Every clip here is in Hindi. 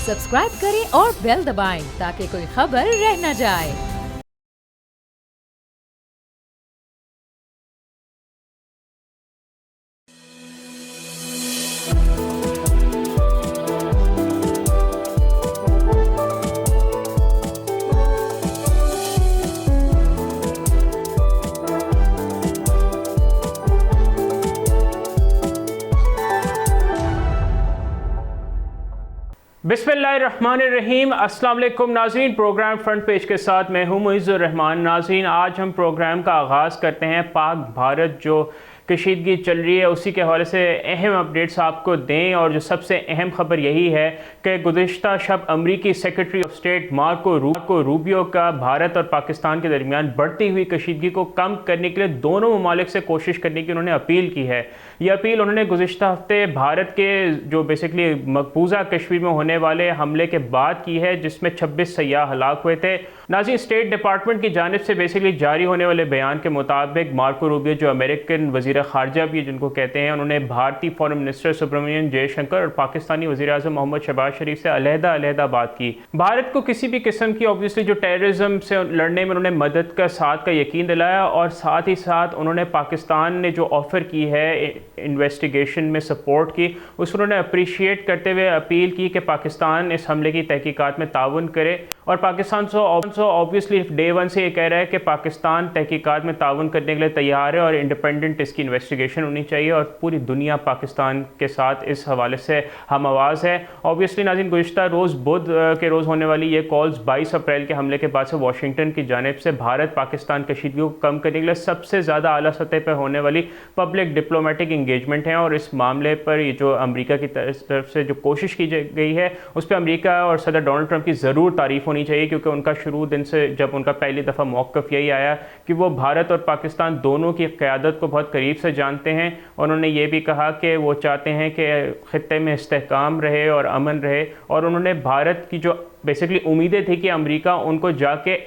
सब्सक्राइब करें और बेल दबाएं ताकि कोई खबर रह न जाए। बिस्मिल्लाहिर्रहमानिर्रहीम। अस्सलाम वालेकुम नाज़रीन, प्रोग्राम फ्रंट पेज के साथ मैं हूं मुइज़्ज़ुर रहमान। नाज़रीन, आज हम प्रोग्राम का आगाज़ करते हैं पाक भारत जो कशीदगी चल रही है उसी के हवाले से अहम अपडेट्स आपको दें। और जो सबसे अहम खबर यही है कि गुज़िश्ता शब अमरीकी secretary of state Marco Rubio का भारत और पाकिस्तान के दरमियान बढ़ती हुई कशीदगी को कम करने के लिए दोनों ममालिक से कोशिश करने की उन्होंने अपील की है। ये अपील उन्होंने गुज़िश्ता हफ्ते भारत के जो बेसिकली मकबूजा कश्मीर में होने वाले हमले के बाद की है, जिसमें 26 सयाह हलाक हुए थे। नाज़रीन, स्टेट डिपार्टमेंट की जानिब से बेसिकली जारी होने वाले बयान के मुताबिक मार्को रूबियो जो अमेरिकन वज़ीर ख़ारजा भी जिनको कहते हैं, उन्होंने भारतीय फॉरेन मिनिस्टर सुब्रमण्यम जयशंकर और पाकिस्तानी वज़ीर आज़म मोहम्मद शहबाज शरीफ से अलहदा बात की। भारत को किसी भी किस्म की ऑब्वियसली जो टेररिज्म से लड़ने में उन्होंने मदद का साथ का यकीन दिलाया, और साथ ही साथ उन्होंने पाकिस्तान ने जो ऑफ़र की है इन्वेस्टिगेशन में सपोर्ट की, उसको उन्होंने अप्रिशिएट करते हुए अपील की कि पाकिस्तान इस हमले की तहकीकात में ताउन करे। और पाकिस्तान ऑब्वियसली डे वन से ये कह रहा है कि पाकिस्तान तहकीकात में ताउन करने के लिए तैयार है और इंडिपेंडेंट इसकी इन्वेस्टिगेशन होनी चाहिए, और पूरी दुनिया पाकिस्तान के साथ इस हवाले से हम आवाज़ है। ऑब्वियसली नाज़रीन, गुज़िश्ता रोज़ बुध के रोज़ होने वाली ये कॉल्स 22 अप्रैल के हमले के बाद से वाशिंगटन की जानिब से भारत पाकिस्तान कशीदगी को कम करने के लिए सबसे ज़्यादा आला सतह पर होने वाली पब्लिक डिप्लोमेटिक इंगेजमेंट है। और इस मामले पर ये जो अमेरिका की तरफ से जो कोशिश की गई है उस पर अमेरिका और सदर डोनाल्ड ट्रंप की ज़रूर तारीफ़ होनी चाहिए, क्योंकि उनका शुरू दिन से जब उनका पहली दफ़ा मौक़िफ़ यही आया कि वो भारत और पाकिस्तान दोनों की क़यादत को बहुत करीब से जानते हैं। उन्होंने ये भी कहा कि वो चाहते हैं कि ख़ित्ते में इस्तेहकाम रहे और अमन रहे, और उन्होंने भारत की जो बेसिकली उम्मीदें थी कि अमेरिका उनको जाके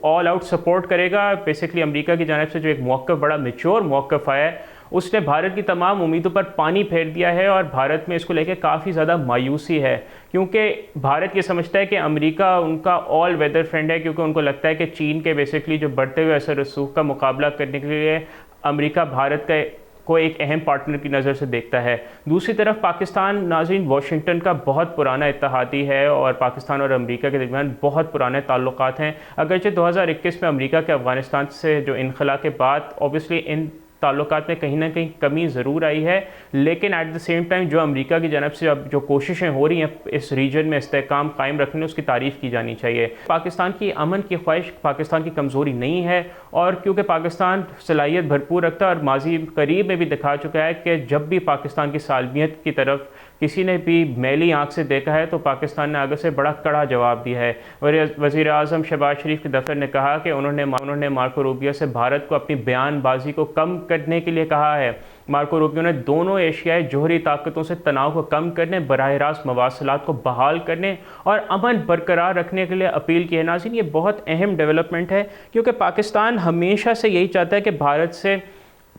ऑल आउट सपोर्ट करेगा, बेसिकली अमेरिका की जानिब से जो एक मौक़िफ़ बड़ा मैच्योर मौक़िफ़ आया है उसने भारत की तमाम उम्मीदों पर पानी फेर दिया है। और भारत में इसको लेकर काफ़ी ज़्यादा मायूसी है, क्योंकि भारत ये समझता है कि अमेरिका उनका ऑल वेदर फ्रेंड है, क्योंकि उनको लगता है कि चीन के बेसिकली जो बढ़ते हुए असर रसूख का मुकाबला करने के लिए अमेरिका भारत का को एक अहम पार्टनर की नज़र से देखता है। दूसरी तरफ पाकिस्तान नाज़रीन वाशिंगटन का बहुत पुराना इत्तेहादी है, और पाकिस्तान और अमेरिका के दरमियान बहुत पुराने ताल्लुकात हैं। अगरचे 2021 में अमेरिका के अफ़गानिस्तान से जो इनखला के बाद ऑब्वियसली इन ताल्लुकात में कहीं ना कहीं कमी ज़रूर आई है, लेकिन एट द सेम टाइम जो अमेरिका की जानब से अब जो कोशिशें हो रही हैं इस रीजन में इस्तेहकाम कायम रखने, उसकी तारीफ़ की जानी चाहिए। पाकिस्तान की अमन की ख्वाहिश पाकिस्तान की कमज़ोरी नहीं है, और क्योंकि पाकिस्तान सलाहियत भरपूर रखता है और माजी करीब में भी दिखा चुका है कि जब भी पाकिस्तान की सालमियत की तरफ किसी ने भी मैली आँख से देखा है तो पाकिस्तान ने आगे से बड़ा कड़ा जवाब दिया है। वज़ीर आज़म शहबाज शरीफ के दफ्तर ने कहा कि उन्होंने मार्को रूबियो से भारत को अपनी बयानबाजी को कम करने के लिए कहा है। मार्को रूबियो ने दोनों एशियाई जोहरी ताकतों से तनाव को कम करने, बराह रास्त मवासलात को बहाल करने और अमन बरकरार रखने के लिए अपील की है। नाज़रीन, ये बहुत अहम डेवलपमेंट है, क्योंकि पाकिस्तान हमेशा से यही चाहता है कि भारत से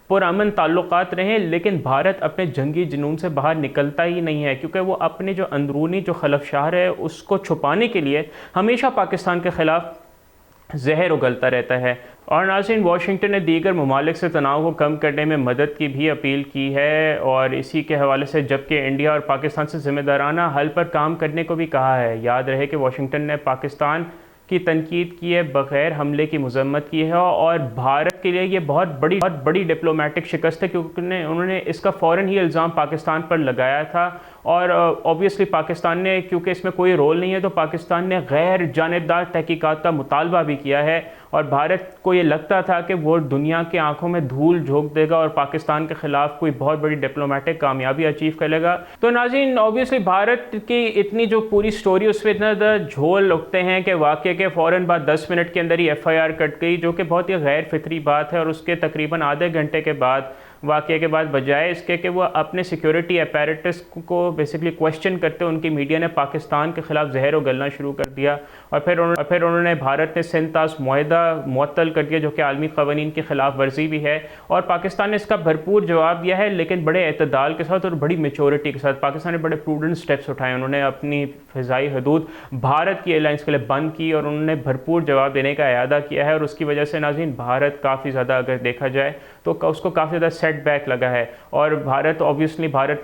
पुरअमन ताल्लुकात रहें, लेकिन भारत अपने जंगी जुनून से बाहर निकलता ही नहीं है, क्योंकि वो अपने जो अंदरूनी जो खलफशार है उसको छुपाने के लिए हमेशा पाकिस्तान के ख़िलाफ़ जहर उगलता रहता है। और नाज़रीन, वाशिंगटन ने दीगर ममालिक से तनाव को कम करने में मदद की भी अपील की है, और इसी के हवाले से जबकि इंडिया और पाकिस्तान से ज़िम्मेदाराना हल पर काम करने को भी कहा है। याद रहे कि वाशिंगटन ने पाकिस्तान की तनकीद की है, बग़ैर हमले की मज़म्मत की है, और भारत के लिए ये बहुत बड़ी डिप्लोमेटिक शिकस्त है, क्योंकि उन्होंने इसका फ़ौरन ही इल्ज़ाम पाकिस्तान पर लगाया था। और ऑब्वियसली पाकिस्तान ने, क्योंकि इसमें कोई रोल नहीं है, तो पाकिस्तान ने गैर जानिबदार तहकीकात का मुतालबा भी किया है, और भारत को ये लगता था कि वो दुनिया की आंखों में धूल झोंक देगा और पाकिस्तान के ख़िलाफ़ कोई बहुत बड़ी डिप्लोमेटिक कामयाबी अचीव कर लेगा। तो नाज़रीन, ऑब्वियसली भारत की इतनी जो पूरी स्टोरी उसमें इतना ज़्यादा झोल उगते हैं कि वाक़े के फ़ौरन बाद 10 मिनट के अंदर ही FIR कट गई, जो कि बहुत ही गैर फितरी बात है। और उसके तकरीबन आधे घंटे के बाद वाक़े के बाद, बजाय इसके कि वो अपने सिक्योरिटी अपैरेटस को बेसिकली क्वेश्चन करते, उनकी मीडिया ने पाकिस्तान के ख़िलाफ़ जहर उगलना शुरू कर दिया। और फिर उन्होंने भारत ने सिंतास मुआहदा मुअत्तल कर दिया, जो कि आलमी क़वानीन की ख़िलाफ़ वर्जी भी है। और पाकिस्तान ने इसका भरपूर जवाब दिया है, लेकिन बड़े एतदाल के साथ और बड़ी मेच्योरिटी के साथ। पाकिस्तान ने बड़े प्रूडेंट स्टेप्स उठाए। उन्होंने अपनी फ़िज़ाई हदूद भारत की एयरलाइंस के लिए बंद की और उन्होंने भरपूर जवाब देने का इरादा किया है। और उसकी वजह से नाज़रीन, भारत काफ़ी ज़्यादा, अगर देखा जाए तो उसको काफ़ी ज़्यादा सेटबैक लगा है। और भारत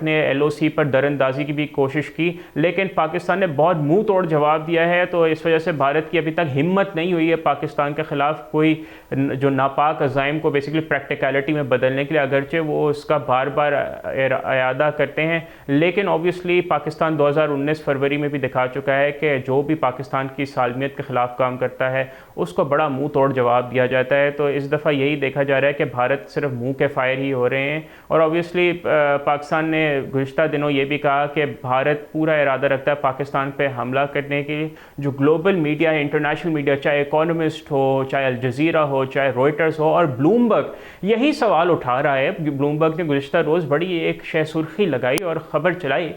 ने LOC पर दरअंदाजी की भी कोशिश की, लेकिन पाकिस्तान ने बहुत मुंह तोड़ जवाब दिया है। तो इस वजह से भारत की अभी तक हिम्मत नहीं हुई है पाकिस्तान के ख़िलाफ़ कोई जो नापाक अज़ाइम को बेसिकली प्रैक्टिकलिटी में बदलने के लिए, अगरचे वो उसका बार बार इरादा करते हैं। लेकिन ऑब्वियसली पाकिस्तान 2019 फरवरी में भी दिखा चुका है कि जो भी पाकिस्तान की सालमियत के ख़िलाफ़ काम करता है उसको बड़ा मुंह तोड़ जवाब दिया जाता है। तो इस दफ़ा यही देखा जा रहा है कि भारत सिर्फ मुंह के फायर ही हो रहे हैं। और ऑब्वियसली पाकिस्तान ने गुज़िश्ता दिनों ये भी कहा कि भारत पूरा इरादा रखता है पाकिस्तान पे हमला करने के लिए। जो ग्लोबल मीडिया है, इंटरनेशनल मीडिया, चाहे इकोनॉमिस्ट हो, चाहे अल जज़ीरा हो, चाहे रॉयटर्स हो, और ब्लूमबर्ग यही सवाल उठा रहा है। ब्लूमबर्ग ने गुज़िश्ता रोज़ बड़ी एक शय सुर्खी लगाई और ख़बर चलाई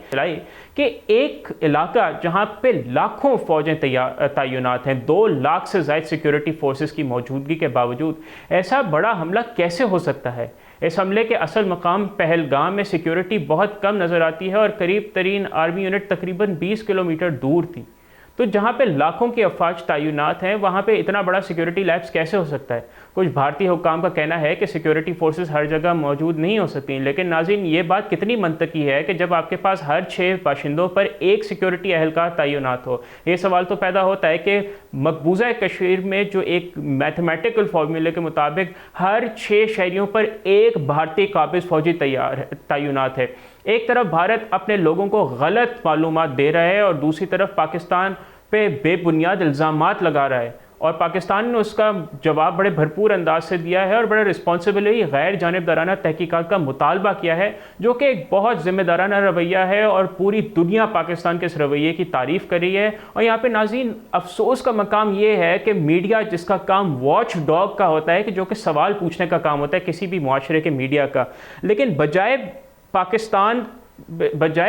कि एक इलाका जहाँ पे लाखों फ़ौजें तैनात हैं, 2 लाख से ज़ायद सिक्योरिटी फोर्सेस की मौजूदगी के बावजूद ऐसा बड़ा हमला कैसे हो सकता है। इस हमले के असल मकाम पहलगाम में सिक्योरिटी बहुत कम नज़र आती है और करीब तरीन आर्मी यूनिट तकरीबन 20 किलोमीटर दूर थी। तो जहाँ पे लाखों की अफवाज तैनात हैं, वहाँ पे इतना बड़ा सिक्योरिटी लैब्स कैसे हो सकता है। कुछ भारतीय हुक्काम का कहना है कि सिक्योरिटी फोर्सेस हर जगह मौजूद नहीं हो सकती, लेकिन नाज़रीन, ये बात कितनी मंतकी है कि जब आपके पास हर 6 बाशिंदों पर एक सिक्योरिटी एहलकार तैनात हो। ये सवाल तो पैदा होता है कि मकबूजा कश्मीर में जो एक मैथमेटिकल फार्मूले के मुताबिक हर 6 शहरियों पर एक भारतीय काबिज फौजी तैनात है। एक तरफ भारत अपने लोगों को गलत मालूमात दे रहा है और दूसरी तरफ पाकिस्तान पे बेबुनियाद इल्ज़ामात लगा रहा है। और पाकिस्तान ने उसका जवाब बड़े भरपूर अंदाज से दिया है और बड़े रिस्पॉन्सिबली गैर जानिबदाराना तहकीकात का मुतालबा किया है, जो कि एक बहुत ज़िम्मेदाराना रवैया है। और पूरी दुनिया पाकिस्तान के इस रवैये की तारीफ़ कर रही है। और यहाँ पे नाज़रीन, अफसोस का मकाम ये है कि मीडिया, जिसका काम वॉच डॉग का होता है, कि जो कि सवाल पूछने का काम होता है किसी भी मुआशरे के मीडिया का, लेकिन बजाय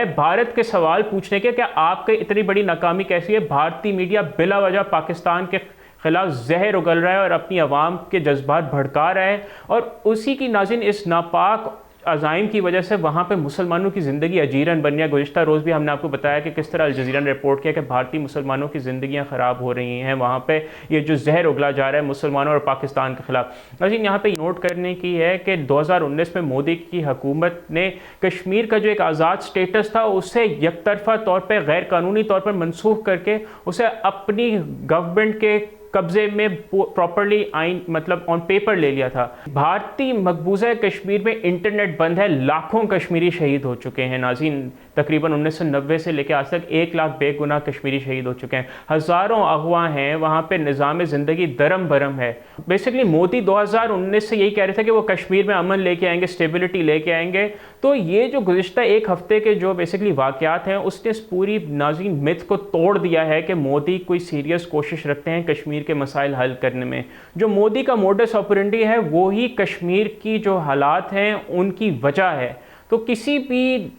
भारत के सवाल पूछने के, क्या आपके इतनी बड़ी नाकामी कैसी है, भारतीय मीडिया बिला वजह पाकिस्तान के खिलाफ जहर उगल रहा है और अपनी आवाम के जज्बात भड़का रहा है। और उसी की नाज़रीन इस नापाक अज़ाइम की वजह से वहाँ पे मुसलमानों की ज़िंदगी अजीरन बन गया। गुज़िश्ता रोज़ भी हमने आपको बताया कि किस तरह अल जज़ीरा ने रिपोर्ट किया कि भारतीय मुसलमानों की ज़िंदगियाँ ख़राब हो रही हैं। वहाँ पे ये जो जहर उगला जा रहा है मुसलमानों और पाकिस्तान के ख़िलाफ़। लेकिन यहाँ पे नोट करने की है कि 2019 में मोदी की हुकूमत ने कश्मीर का जो एक आज़ाद स्टेटस था उसे यकतरफ़ा तौर पर, गैर कानूनी तौर पर मनसूख करके उसे अपनी गवर्नमेंट के कब्जे में प्रॉपरली आइन मतलब ऑन पेपर ले लिया था। भारतीय मकबूजा कश्मीर में इंटरनेट बंद है, लाखों कश्मीरी शहीद हो चुके हैं नाज़रीन। तकरीबन 1990 से लेकर आज तक 1 लाख बेगुनाह कश्मीरी शहीद हो चुके हैं। हज़ारों अगवा हैं, वहाँ पे निज़ाम ज़िंदगी दरम बरम है। बेसिकली मोदी 2019 से यही कह रहे थे कि वो कश्मीर में अमन लेके आएंगे, स्टेबिलिटी लेके आएंगे। तो ये जो गुज़िश्ता 1 हफ़्ते के जो बेसिकली वाक़यात हैं, उसने इस पूरी नाज़रीन मिथ को तोड़ दिया है कि मोदी कोई सीरियस कोशिश रखते हैं कश्मीर के मसाइल हल करने में। जो मोदी का मोडस ऑपरेंडी है वो ही कश्मीर की जो हालात हैं उनकी वजह है। तो किसी भी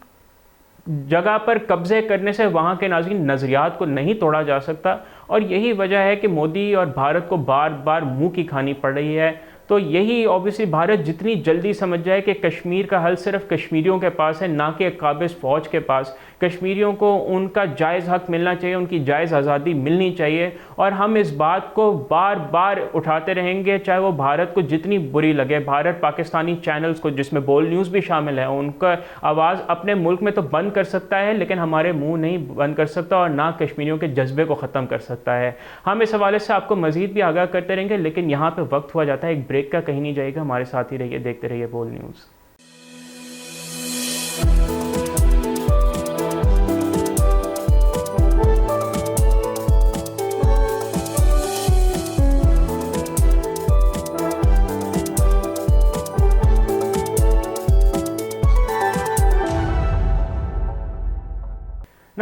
जगह पर कब्जे करने से वहाँ के नाज़रीन नज़रियात को नहीं तोड़ा जा सकता। और यही वजह है कि मोदी और भारत को बार बार मुंह की खानी पड़ रही है। तो यही ऑब्वियसली भारत जितनी जल्दी समझ जाए कि कश्मीर का हल सिर्फ कश्मीरियों के पास है, ना कि काबिज फ़ौज के पास। कश्मीरियों को उनका जायज़ हक़ मिलना चाहिए, उनकी जायज़ आज़ादी मिलनी चाहिए। और हम इस बात को बार बार उठाते रहेंगे, चाहे वो भारत को जितनी बुरी लगे। भारत पाकिस्तानी चैनल्स को, जिसमें बोल न्यूज़ भी शामिल है, उनका आवाज़ अपने मुल्क में तो बंद कर सकता है, लेकिन हमारे मुँह नहीं बंद कर सकता और ना कश्मीरियों के जज्बे को ख़त्म कर सकता है। हम इस हवाले से आपको मज़ीद भी आगाह करते रहेंगे, लेकिन यहाँ पर वक्त हुआ जाता है एक ब्रेक का। कहीं नहीं जाएगा, हमारे साथ ही रहिए, देखते रहिए बोल न्यूज़।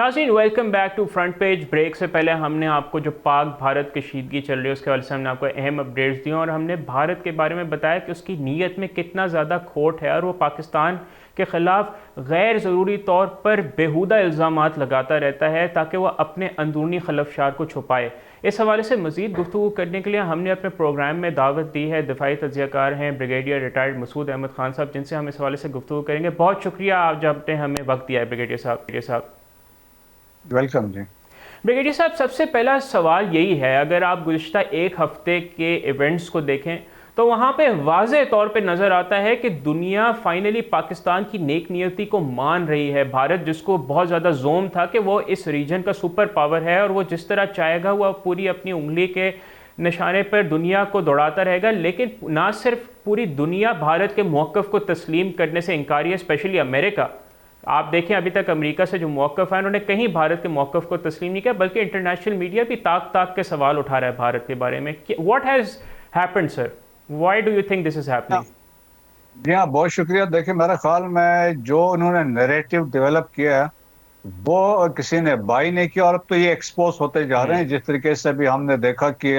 नाज़रीन, welcome back to front page. ब्रेक से पहले हमने आपको जो पाक भारत कशीदगी चल रही है उसके हवाले से हमने आपको अहम अपडेट्स दिए और हमने भारत के बारे में बताया कि उसकी नीयत में कितना ज़्यादा खोट है और वो पाकिस्तान के ख़िलाफ़ गैर ज़रूरी तौर पर बेहुदा इल्ज़ामात लगाता रहता है ताकि वह अपने अंदरूनी खलफशार को छुपाए। इस हवाले से मज़ीद गुफ्तगू करने के लिए हमने अपने प्रोग्राम में दावत दी है दिफाई तज्ज़ियाकार हैं ब्रिगेडियर रिटायर्ड मसूद अहमद खान साहब, जिनसे हम इस हवाले से गुफ्तगू करेंगे। बहुत शुक्रिया आप जब आपने हमें वक्त दिया है ब्रिगेडियर साहब। वेलकम जी। ब्रिगेडियर साहब, सबसे पहला सवाल यही है, अगर आप गुज़िश्ता एक हफ़्ते के इवेंट्स को देखें तो वहाँ पे वाज़े तौर पे नज़र आता है कि दुनिया फाइनली पाकिस्तान की नेक नियति को मान रही है। भारत, जिसको बहुत ज़्यादा जोम था कि वो इस रीजन का सुपर पावर है और वो जिस तरह चाहेगा वो पूरी अपनी उंगली के निशाने पर दुनिया को दौड़ाता रहेगा, लेकिन ना सिर्फ पूरी दुनिया भारत के मौक़िफ़ को तस्लीम करने से इनकारी है, स्पेशली अमेरिका। आप देखें अभी तक अमेरिका से जो मौक़िफ़ है उन्होंने कहीं भारत के मौक़िफ़ को तस्लीम नहीं किया, बल्कि इंटरनेशनल मीडिया भी ताक ताक के सवाल उठा रहा है भारत के बारे में। What has happened sir? Why do you think this is happening? जी हाँ, बहुत शुक्रिया। देखिए, मेरा ख्याल में जो उन्होंने नैरेटिव डेवलप किया है वो किसी ने बाई नहीं किया और अब तो ये एक्सपोज होते जा रहे हैं। जिस तरीके से भी हमने देखा कि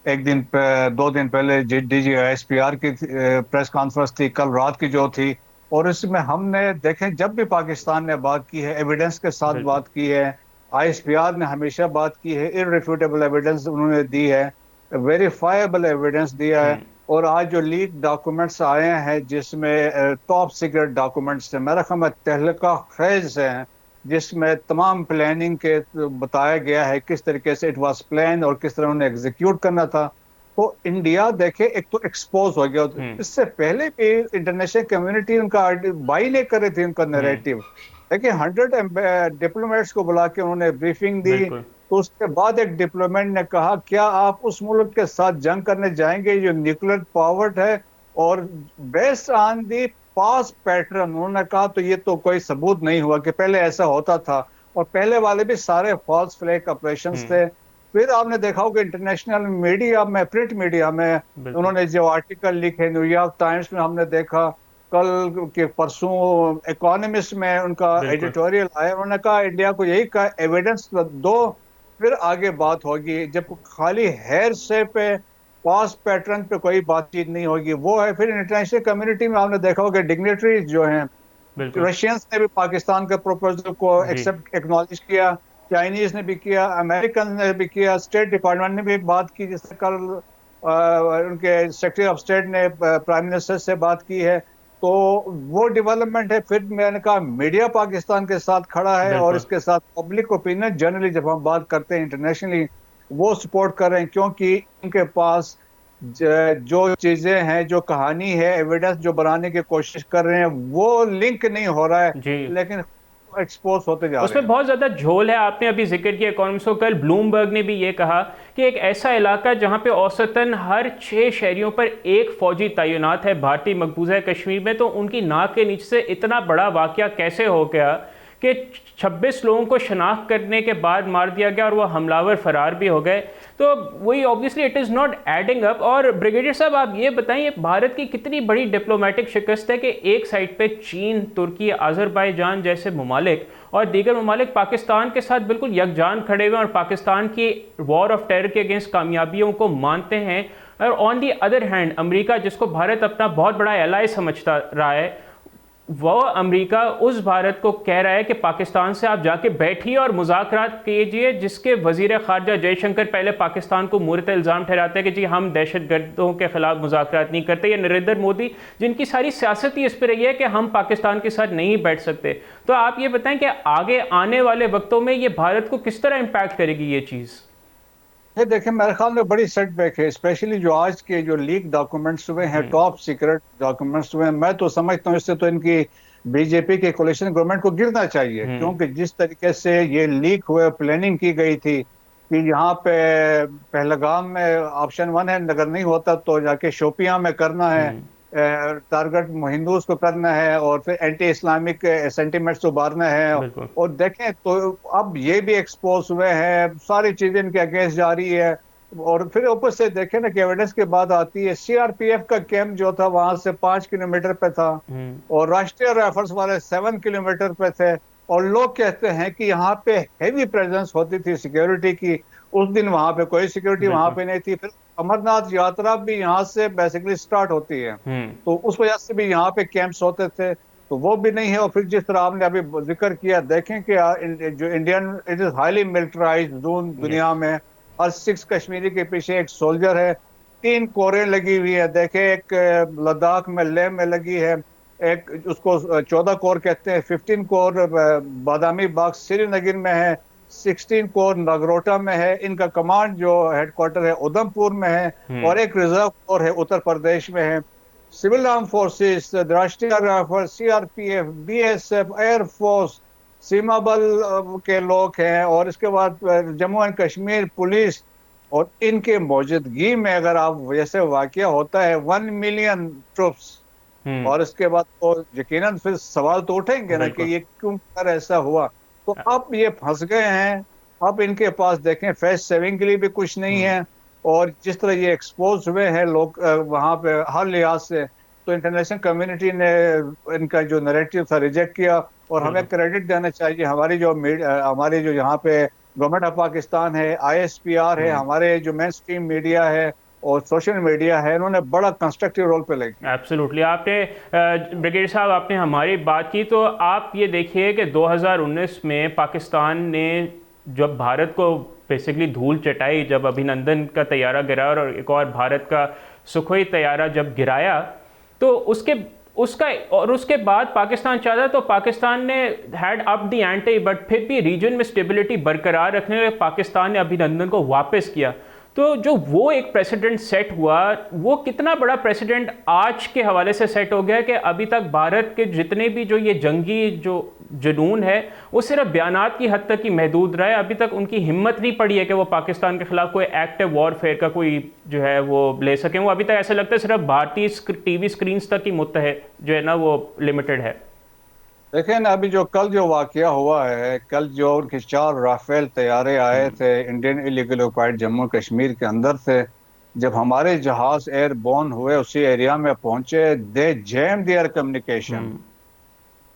एक दिन पे 2 दिन पहले DGISPR की प्रेस कॉन्फ्रेंस थी, कल रात की जो थी, और इसमें हमने देखें जब भी पाकिस्तान ने बात की है एविडेंस के साथ बात की है। ISPR ने हमेशा बात की है, इररिफ्यूटेबल एविडेंस उन्होंने दी है, वेरीफाइबल एविडेंस दिया है। और आज जो लीक डॉक्यूमेंट्स आए हैं जिसमें टॉप सीक्रेट डॉक्यूमेंट्स है, मेरा ख्याल में तहलका खेज है, जिसमें तमाम प्लानिंग के बताया गया है किस तरीके से इट वाज प्लान और किस तरह उन्हें एग्जीक्यूट करना था। तो इंडिया देखे एक तो एक्सपोज हो गया। इससे पहले भी इंटरनेशनल कम्युनिटी उनका बाई नहीं कर रही थी उनका नैरेटिव। देखिए 100 डिप्लोमेट्स को बुला के उन्होंने ब्रीफिंग दी, तो उसके बाद एक डिप्लोमेट ने कहा क्या आप उस मुल्क के साथ जंग करने जाएंगे जो न्यूक्लियर पावर्ड है और based on the past pattern. उन्होंने कहा तो ये तो कोई सबूत नहीं हुआ कि पहले ऐसा होता था, और पहले वाले भी सारे फॉल्स फ्लैग ऑपरेशंस थे। फिर आपने देखा होगा इंटरनेशनल मीडिया में, प्रिंट मीडिया में उन्होंने जो आर्टिकल लिखे, न्यूयॉर्क टाइम्स में हमने देखा, कल के परसों इकोनॉमिस्ट में उनका एडिटोरियल आया, उन्होंने कहा इंडिया को यही कहा एविडेंस दो फिर आगे बात होगी। जब खाली हेयर से पे पास्ट पैटर्न पे कोई बातचीत नहीं होगी, वो है। फिर इंटरनेशनल कम्युनिटी में आपने देखा होगा डिग्नेटरीज जो हैं, रशियंस ने भी पाकिस्तान के प्रोपोजल को एक्सेप्ट एक्नॉलेज किया, चाइनीज ने भी किया, अमेरिकन ने भी किया, स्टेट डिपार्टमेंट ने भी बात की, जिससे कल उनके सेक्रेटरी ऑफ स्टेट ने प्राइम मिनिस्टर से बात की है। तो वो डेवलपमेंट है। फिर मैंने कहा मीडिया पाकिस्तान के साथ खड़ा है और इसके साथ पब्लिक ओपिनियन जनरली जब हम बात करते हैं इंटरनेशनली वो सपोर्ट कर रहे हैं, क्योंकि उनके पास जो चीजें हैं, जो कहानी है, एविडेंस जो बनाने की कोशिश कर रहे हैं वो लिंक नहीं हो रहा है, लेकिन एक्सपोज होते जा रहे हैं। उसमें बहुत ज़्यादा झोल है। आपने अभी जिक्र किया इकोनॉमिक्स को, कल ब्लूमबर्ग ने भी ये कहा कि एक ऐसा इलाका जहाँ पे औसतन हर 6 शहरियों पर एक फौजी तैनात है भारतीय मकबूजा कश्मीर में, तो उनकी नाक के नीचे से इतना बड़ा वाक़या कैसे हो गया कि 26 लोगों को शनाख्त करने के बाद मार दिया गया और वो हमलावर फरार भी हो गए। तो वही obviously it is not adding up. और ब्रिगेडियर साहब, आप ये बताइए भारत की कितनी बड़ी डिप्लोमेटिक शिकस्त है कि एक साइड पे चीन, तुर्की, अज़रबैजान जैसे ममालिक और दीगर ममालिक पाकिस्तान के साथ बिल्कुल यकजान खड़े हुए और पाकिस्तान की वॉर ऑफ टेरर के अगेंस्ट कामयाबियों को मानते हैं। और on the other hand America, जिसको भारत अपना बहुत बड़ा एलाई समझता रहा है, वो अमेरिका उस भारत को कह रहा है कि पाकिस्तान से आप जाके बैठिए और मुज़ाकरात कीजिए, जिसके वज़ीर ख़ारजा जयशंकर पहले पाकिस्तान को मूरत इल्ज़ाम ठहराते हैं कि जी हम दहशतगर्दों के ख़िलाफ़ मुज़ाकरात नहीं करते, या नरेंद्र मोदी जिनकी सारी सियासत ही इस पर रही है कि हम पाकिस्तान के साथ नहीं बैठ सकते। तो आप ये बताएं कि आगे आने वाले वक्तों में ये भारत को किस तरह इम्पैक्ट करेगी ये चीज़? देखिए, मेरे ख्याल में बड़ी सेटबैक है, स्पेशली जो आज के जो लीक डॉक्यूमेंट्स हुए हैं, टॉप सीक्रेट डॉक्यूमेंट्स हुए हैं। मैं तो समझता हूँ इससे तो इनकी बीजेपी के कोalition गवर्नमेंट को गिरना चाहिए, क्योंकि जिस तरीके से ये लीक हुए, प्लानिंग की गई थी कि यहाँ पे पहलगाम में ऑप्शन 1 है, अगर नहीं होता तो जाके शोपियां में करना है, टारगेट हिंदूज को करना है और फिर एंटी इस्लामिक सेंटिमेंट्स उभारना है। और देखें तो अब ये भी एक्सपोज हुए हैं, सारी चीजें इनके अगेंस्ट जा रही है। और फिर ऊपर से देखें ना कि एविडेंस के बाद आती है CRPF का कैंप जो था वहां से 5 किलोमीटर पे था और राष्ट्रीय राइफल्स वाले 7 किलोमीटर पे थे। और लोग कहते हैं कि यहाँ पे हेवी प्रेजेंस होती थी सिक्योरिटी की। उस दिन वहां पे कोई सिक्योरिटी वहां बिल्कुल। पे नहीं थी। फिर अमरनाथ यात्रा भी यहाँ से बेसिकली स्टार्ट होती है, हम्म। तो उस वजह से भी यहाँ पे कैंप्स होते थे, तो वो भी नहीं है। और फिर जिस तरह आपने अभी जिक्र किया, देखें कि जो Indian, it is highly militarised zone yes. दुनिया में। हर 6 कश्मीरी के पीछे एक सोल्जर है। 3 कोरें लगी हुई है, देखें, एक लद्दाख में, लेह में लगी है। एक उसको 14 कोर कहते हैं, 15 कोर बादामी बाग श्रीनगर में है, 16 कोर नगरोटा में है। इनका कमांड जो हेडक्वार्टर है उधमपुर में है। हम्म। और एक रिजर्व कोर है उत्तर प्रदेश में है। सिविल आर्म फोर्सेस, राष्ट्रीय राइफल, सीआरपीएफ, बीएसएफ, एयरफोर्स, सीमा बल के लोग हैं। और इसके बाद जम्मू एंड कश्मीर पुलिस। और इनके मौजूदगी में अगर आप जैसे वाकया होता है 1 मिलियन ट्रुप्स, हम्म। और इसके बाद तो यकीनन फिर सवाल तो उठेंगे ना कि बिल्कुल। ये क्यों कर ऐसा हुआ। तो अब ये फंस गए हैं। अब इनके पास देखें फेस सेविंग के लिए भी कुछ नहीं हम्म। है। और जिस तरह ये एक्सपोज हुए हैं लोग वहां पे हर लिहाज से, तो इंटरनेशनल कम्युनिटी ने इनका जो नैरेटिव था रिजेक्ट किया। और हमें बिल्कुल। क्रेडिट देना चाहिए हमारी जो यहाँ पे गवर्नमेंट ऑफ पाकिस्तान है, आईएसपीआर है, हम्म। हमारे जो मेन स्ट्रीम मीडिया है और सोशल मीडिया है, इन्होंने बड़ा कंस्ट्रक्टिव रोल प्ले किया। एब्सोल्युटली। आपने ब्रिगेडियर साहब, आपने हमारी बात की, तो आप ये देखिए कि 2019 में पाकिस्तान ने जब भारत को बेसिकली धूल चटाई, जब अभिनंदन का तैयारा गिरा और एक और भारत का सुखोई तैयारा जब गिराया, तो उसके बाद पाकिस्तान चाहता, तो पाकिस्तान ने हैड अप द एंटे, बट फिर भी रीजन में स्टेबिलिटी बरकरार रखने के लिए पाकिस्तान ने अभिनंदन को वापस किया। तो जो वो एक प्रेसिडेंट सेट हुआ, वो कितना बड़ा प्रेसिडेंट आज के हवाले से सेट हो गया कि अभी तक भारत के जितने भी जो ये जंगी जो जुनून है, वो सिर्फ बयानात की हद तक ही महदूद रहा है। अभी तक उनकी हिम्मत नहीं पड़ी है कि वो पाकिस्तान के खिलाफ कोई एक्टिव वॉरफेयर का कोई जो है वो ले सकें। वो अभी तक ऐसा लगता है सिर्फ भारतीय टीवी स्क्रीन तक ही मुत्तहद जो है ना वो लिमिटेड है। देखें ना, अभी जो कल जो वाकया हुआ है, कल जो उनके 4 राफेल तैयारे आए थे Indian illegal occupied Jammu Kashmir के अंदर से, जब हमारे जहाज एयरबोर्न हुए उसी एरिया में पहुंचे, दे जैम देयर कम्युनिकेशन।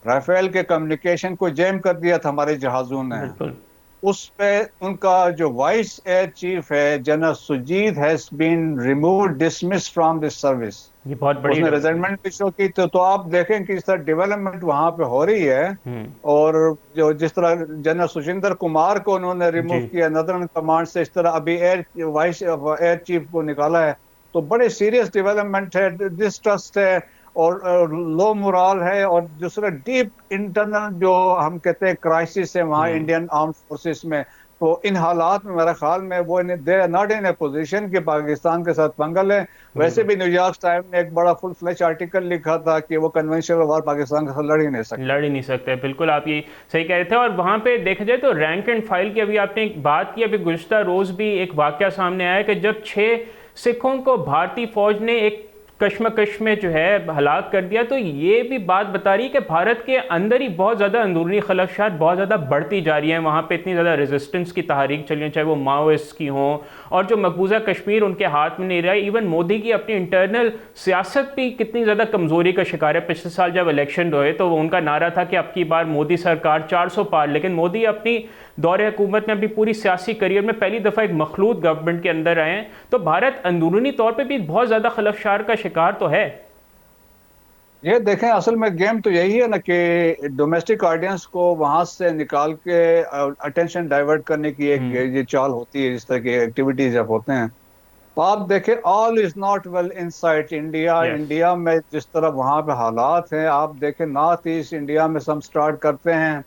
राफेल के कम्युनिकेशन को जैम कर दिया था हमारे जहाजों ने। बिल्कुल। उस पे उनका जो वाइस एयर चीफ है general Sujeet has been removed, dismiss from this service. ये बहुत बड़ी उसने रिजाइनमेंट भी शो की। तो आप देखें कि इस तरह डेवलपमेंट वहां पे हो रही है। हम्म। और जो जिस तरह जनरल सुशिंदर कुमार को उन्होंने रिमूव जी। किया नदरन कमांड से, इस तरह अभी वाइस एयर चीफ को निकाला है। तो बड़े सीरियस डेवलपमेंट है, डिस्ट्रस्ट है और लो मोरल है। और दूसरा डीप इंटरनल जो हम कहते हैं क्राइसिस है वहाँ इंडियन आर्म फोर्सेस में। तो इन हालात में मेरे ख्याल में वो they are not in a position कि पाकिस्तान के साथ पंगा लें। वैसे भी न्यूयॉर्क टाइम ने एक बड़ा फुल फ्लेश आर्टिकल लिखा था कि वो कन्वेंशनल वार पाकिस्तान के साथ लड़ ही नहीं सकते। बिल्कुल, आप ये सही कह रहे थे। और वहाँ पे देखा जाए तो रैंक एंड फाइल की अभी आपने एक बात की, अभी गुज़श्ता रोज़ भी एक वाक़या सामने आया कि जब 6 सिखों को भारतीय फौज ने एक कश्मकश में जो है हलाक कर दिया, तो ये भी बात बता रही है कि भारत के अंदर ही बहुत ज़्यादा अंदरूनी खलफशात बहुत ज़्यादा बढ़ती जा रही हैं। वहाँ पे इतनी ज़्यादा रेजिस्टेंस की तहरीक चली है, चाहे वो माओइस्ट की हों, और जो मकबूजा कश्मीर उनके हाथ में नहीं रहा है। इवन मोदी की अपनी इंटरनल सियासत भी कितनी ज़्यादा कमज़ोरी का शिकार है। पिछले साल जब इलेक्शन हुए तो उनका नारा था कि अब की बार मोदी सरकार 400 पार, लेकिन मोदी अपनी दौरे हुकूमत में अपनी पूरी सियासी करियर में पहली दफ़ा एक मखलूत गवर्नमेंट के अंदर आए हैं। तो भारत अंदरूनी तौर पर भी बहुत ज़्यादा खलफशार का शिकार तो है। ये देखें, असल में गेम तो यही है ना कि डोमेस्टिक ऑडियंस को वहां से निकाल के अटेंशन डाइवर्ट करने की एक ये चाल होती है। जिस तरह की एक्टिविटीज जब होते हैं, तो आप देखें all is not well inside India. India में जिस तरह वहां पे हालात हैं, आप देखें नॉर्थ ईस्ट इंडिया में हम स्टार्ट करते हैं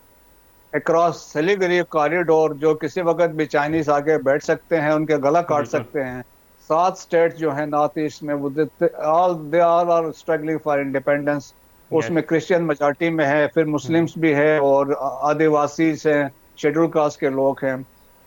अक्रॉस सिलीगुड़ी कॉरिडोर, जो किसी वक्त भी चाइनीज आके बैठ सकते हैं, उनके गला काट सकते हैं। 7 स्टेट जो है नॉर्थ ईस्ट में, वो they are struggling for independence. उसमें क्रिश्चियन मेजॉरिटी में है, फिर मुस्लिम्स भी है और आदिवासी हैं, शेड्यूल कास्ट के लोग हैं।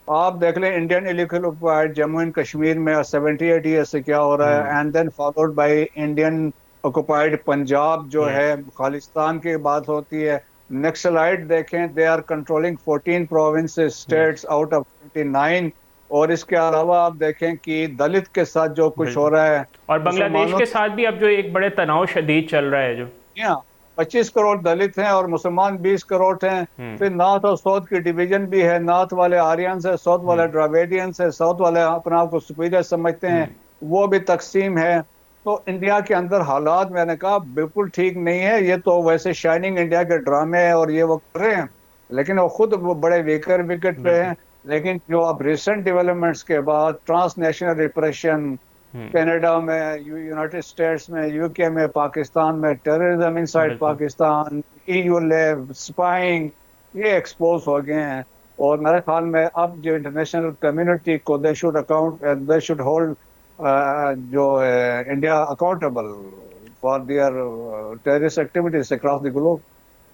आप देख लें Indian illegal occupied Jammu and Kashmir में 78 ईयर से क्या हो रहा है, and then followed by Indian occupied Punjab जो है, खालिस्तान की बात होती है। नक्सलाइट देखें, they are controlling 14 provinces states out of 29। और इसके अलावा आप देखें कि दलित के साथ जो कुछ हो रहा है, और बांग्लादेश के साथ भी अब जो एक बड़े तनाव शदीद चल रहा है जो 25 करोड़ दलित हैं और मुसलमान 20 करोड़ हैं। फिर नॉर्थ और साउथ की डिवीजन भी है, नॉर्थ वाले आर्यंस है, साउथ वाले द्रविडियंस है, साउथ वाले अपने आप को सुपीरियर समझते हैं, वो भी तकसीम है। तो इंडिया के अंदर हालात मैंने कहा बिल्कुल ठीक नहीं है। ये तो वैसे शाइनिंग इंडिया के ड्रामे हैं और ये वो कर रहे हैं, लेकिन वो बड़े वीकर विकेट पे हैं। लेकिन जो अब रिसेंट डेवलपमेंट्स के बाद ट्रांसनेशनल रिप्रेशन, कनाडा में, यूनाइटेड स्टेट्स में, यूके में, पाकिस्तान में टेररिज्म इनसाइड पाकिस्तान, ईयू लेव स्पाइंग, ये एक्सपोज हो गए हैं। और मेरे ख्याल में अब जो इंटरनेशनल कम्युनिटी को दे शुड होल्ड जो India accountable for their terrorist activities across the globe.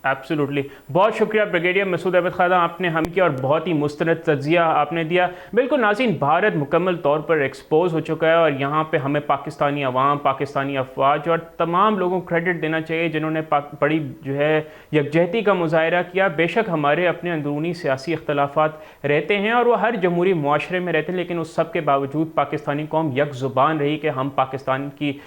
Absolutely, बहुत शुक्रिया ब्रिगेडियर मसूद अहमद खान, आपने हम किया और बहुत ही मुस्तनद तज्जिया आपने दिया। बिल्कुल नाज़रीन, भारत मुकम्मल तौर पर एक्सपोज हो चुका है और यहाँ पे हमें पाकिस्तानी अवाम, पाकिस्तानी अफवाज और तमाम लोगों को क्रेडिट देना चाहिए जिन्होंने बड़ी जो है यकजहती का मुजाहरा किया। बेशक हमारे अपने अंदरूनी सियासी इख्तलाफात रहते हैं और वो हर जमहूरी मुआशरे में रहते हैं, लेकिन उस सब के बावजूद पाकिस्तानी कौम यक ज़ुबान रही कि हम पाकिस्तान की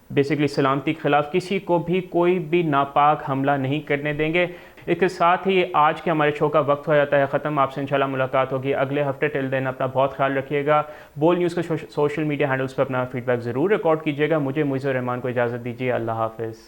बेसिकली सलामती के ख़िलाफ़ किसी को भी कोई भी नापाक हमला नहीं करने देंगे। इसके साथ ही आज के हमारे शो का वक्त हो जाता है ख़त्म। आपसे इंशाल्लाह मुलाकात होगी अगले हफ्ते। टिल देन अपना बहुत ख्याल रखिएगा। बोल न्यूज़ के सोशल मीडिया हैंडल्स पर अपना फीडबैक ज़रूर रिकॉर्ड कीजिएगा। मुझे मुइज़्ज़ुर रहमान को इजाज़त दीजिए। अल्लाह हाफ़िज़।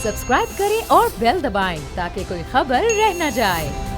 सब्सक्राइब करें और बेल दबाएं ताकि कोई खबर रह न जाए।